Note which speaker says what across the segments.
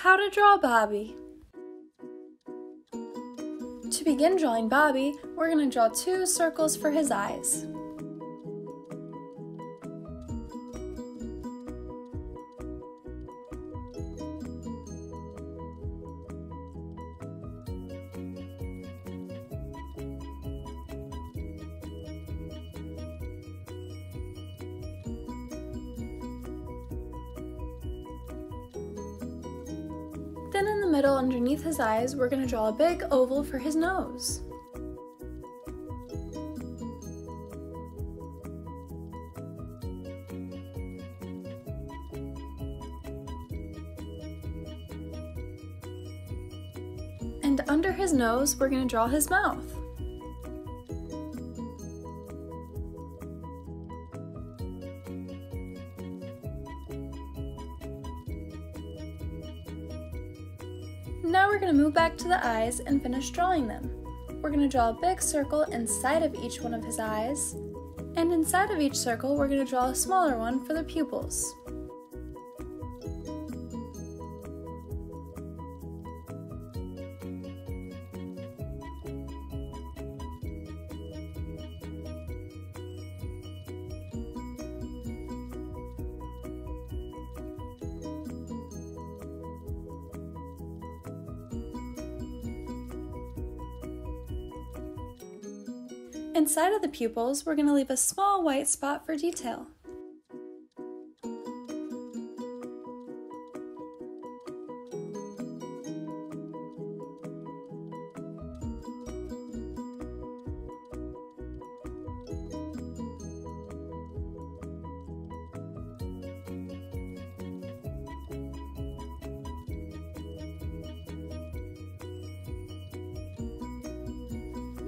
Speaker 1: How to draw Bobby. To begin drawing Bobby, we're going to draw 2 circles for his eyes. Then in the middle underneath his eyes, we're going to draw a big oval for his nose. And under his nose, we're going to draw his mouth. Now we're going to move back to the eyes and finish drawing them. We're going to draw a big circle inside of each one of his eyes, and inside of each circle we're going to draw a smaller one for the pupils. Inside of the pupils, we're going to leave a small white spot for detail.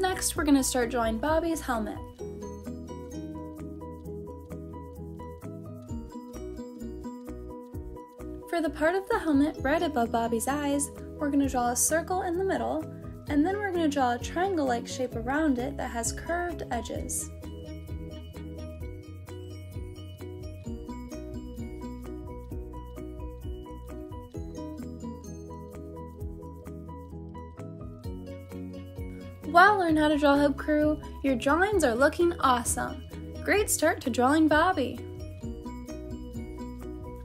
Speaker 1: Next, we're going to start drawing Bobby's helmet. For the part of the helmet right above Bobby's eyes, we're going to draw a circle in the middle, and then we're going to draw a triangle-like shape around it that has curved edges. Wow, Learn How to Draw Hub Crew! Your drawings are looking awesome! Great start to drawing Bobby!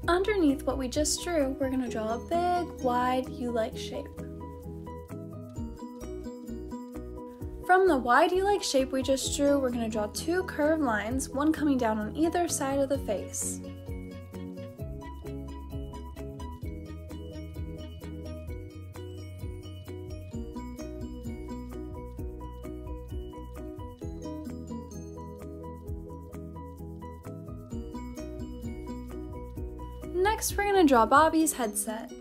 Speaker 1: Underneath what we just drew, we're going to draw a big, wide U-like shape. From the wide U-like shape we just drew, we're going to draw 2 curved lines, one coming down on either side of the face. Next, we're going to draw Bobby's headset.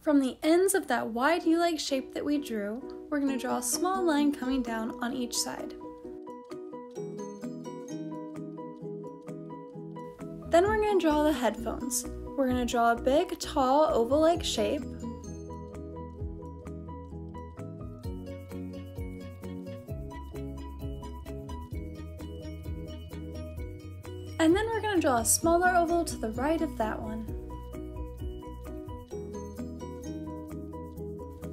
Speaker 1: From the ends of that wide U-like shape that we drew, we're going to draw a small line coming down on each side. Then we're going to draw the headphones. We're going to draw a big, tall, oval-like shape. And then we're going to draw a smaller oval to the right of that one.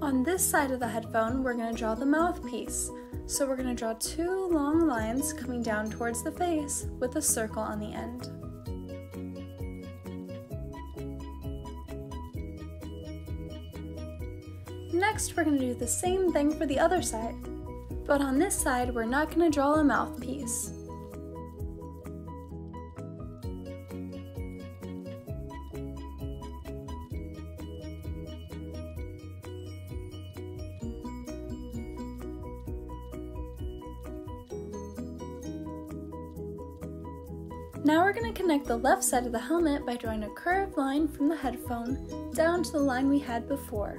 Speaker 1: On this side of the headphone, we're going to draw the mouthpiece. So we're going to draw 2 long lines coming down towards the face with a circle on the end. Next, we're going to do the same thing for the other side. But on this side, we're not going to draw a mouthpiece. Now we're going to connect the left side of the helmet by drawing a curved line from the headphone down to the line we had before.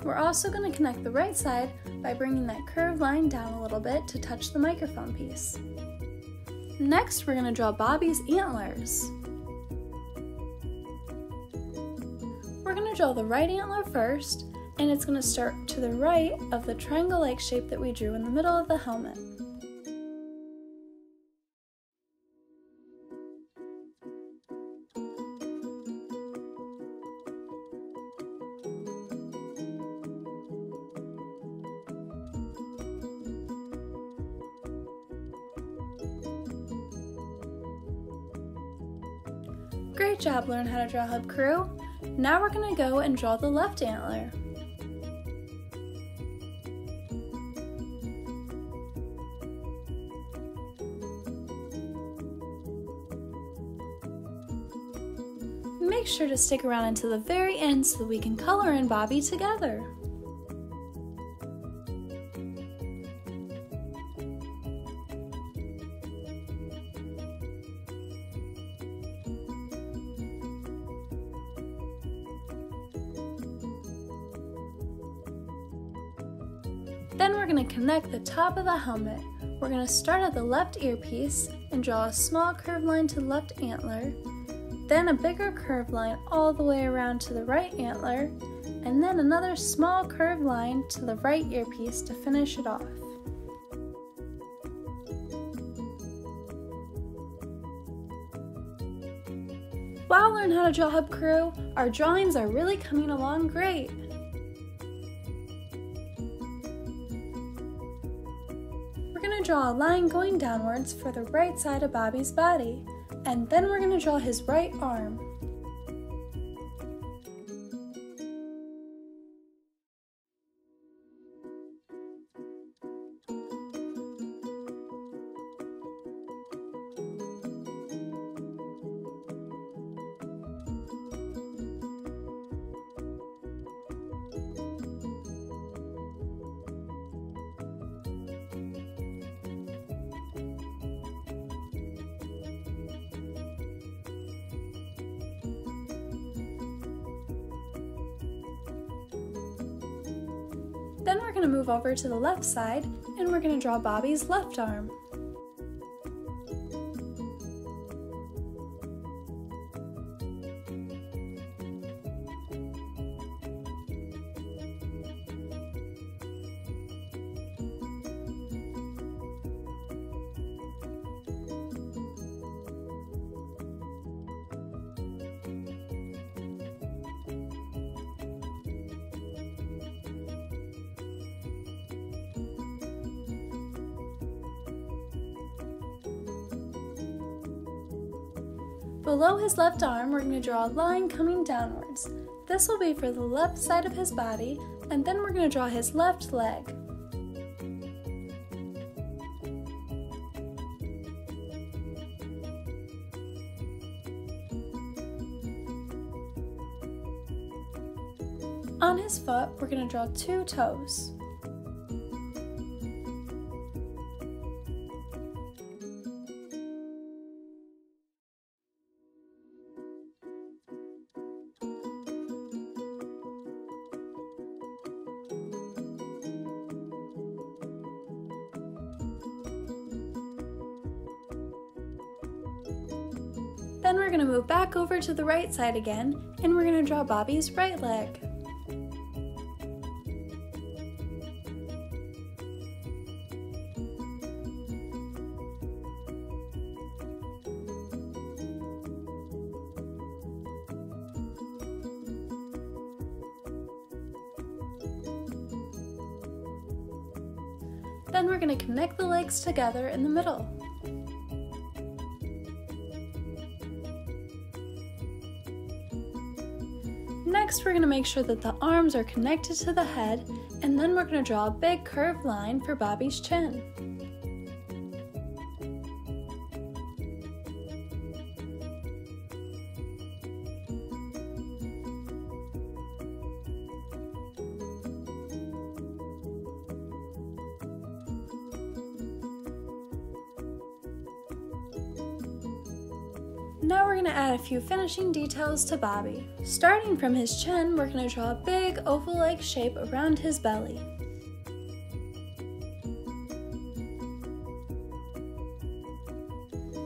Speaker 1: We're also going to connect the right side by bringing that curved line down a little bit to touch the microphone piece. Next, we're going to draw Bobby's antlers. We're going to draw the right antler first, and it's going to start to the right of the triangle-like shape that we drew in the middle of the helmet. Great job, Learn How to Draw Hub crew! Now we're going to go and draw the left antler. Make sure to stick around until the very end so that we can color in Bobby together. Then we're going to connect the top of the helmet. We're going to start at the left earpiece and draw a small curved line to the left antler, then a bigger curved line all the way around to the right antler, and then another small curved line to the right earpiece to finish it off. Wow, Learn How to Draw Hub crew! Our drawings are really coming along great! We're going to draw a line going downwards for the right side of Bobby's body, and then we're going to draw his right arm. Then we're going to move over to the left side and we're going to draw Bobby's left arm. Below his left arm, we're going to draw a line coming downwards. This will be for the left side of his body, and then we're going to draw his left leg. On his foot, we're going to draw 2 toes. Then we're going to move back over to the right side again, and we're going to draw Bobby's right leg. Then we're going to connect the legs together in the middle. Next, we're going to make sure that the arms are connected to the head, and then we're going to draw a big curved line for Bobby's chin. Now we're going to add a few finishing details to Bobby. Starting from his chin, we're going to draw a big oval-like shape around his belly.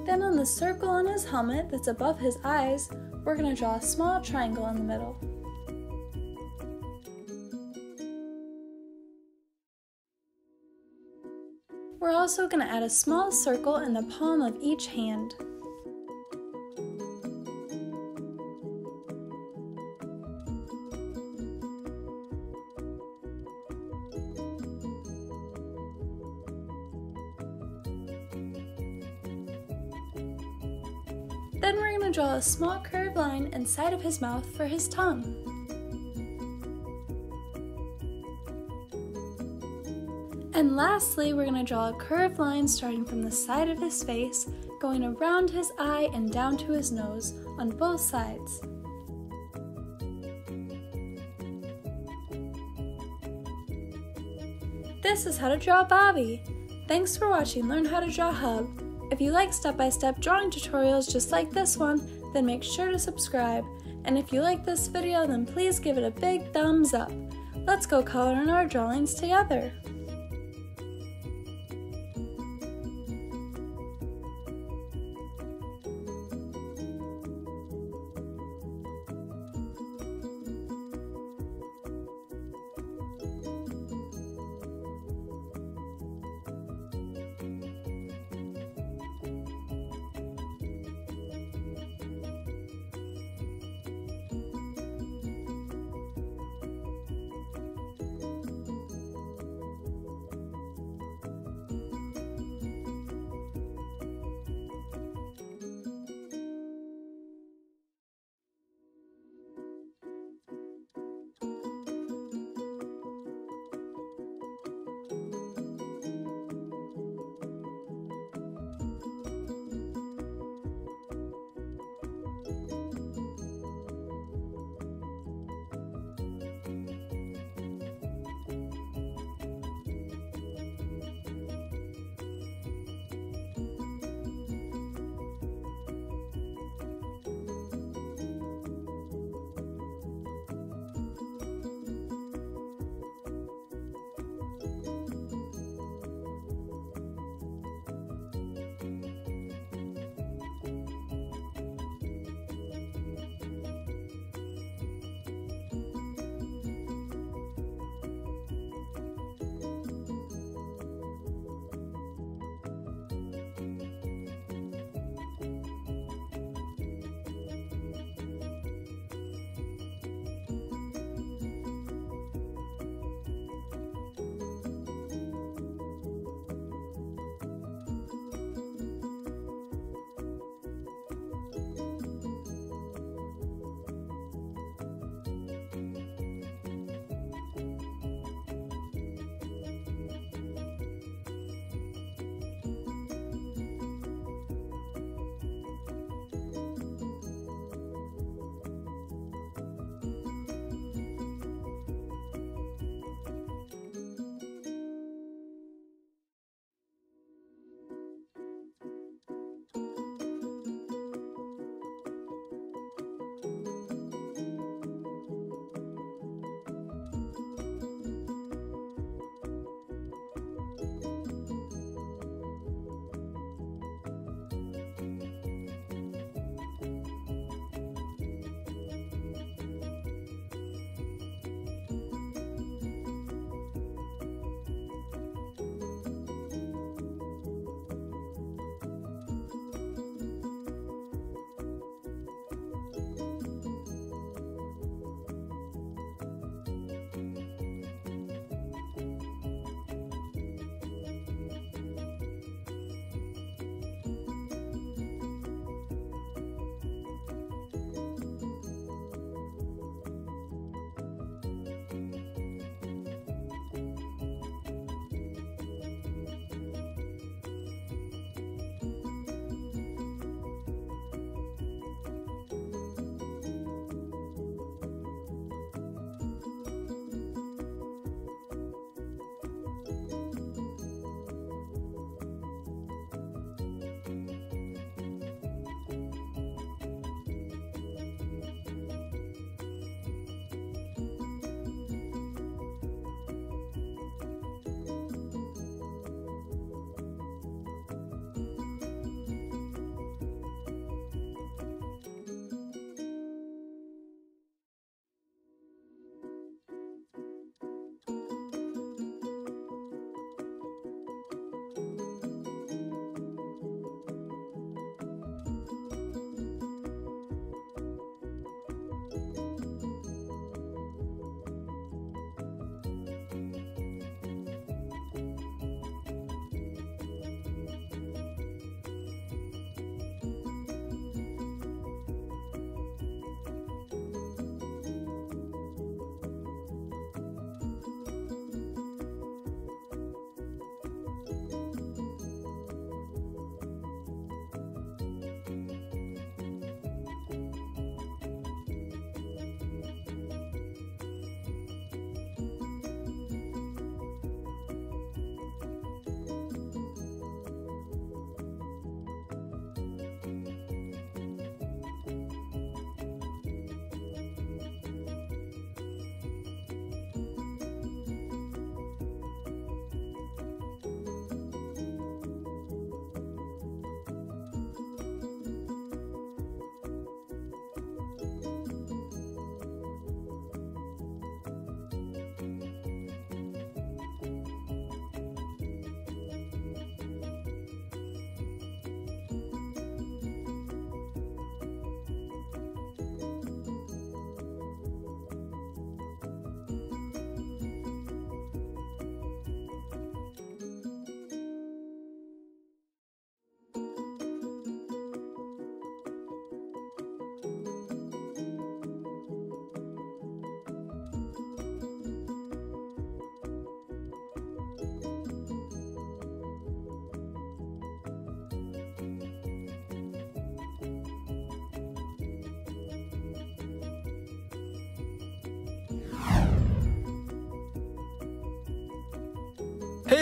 Speaker 1: Then on the circle on his helmet that's above his eyes, we're going to draw a small triangle in the middle. We're also going to add a small circle in the palm of each hand. Then we're going to draw a small curved curved line inside of his mouth for his tongue. And lastly, we're going to draw a curved line starting from the side of his face, going around his eye and down to his nose on both sides. This is how to draw Bobby. Thanks for watching Learn How to Draw Hub. If you like step-by-step drawing tutorials just like this one, then make sure to subscribe. And if you like this video, then please give it a big thumbs up. Let's go color in our drawings together.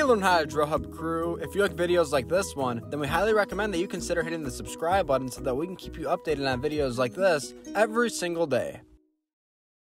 Speaker 2: learn how to drill hub crew. If you like videos like this one, then we highly recommend that you consider hitting the subscribe button so that we can keep you updated on videos like this every single day.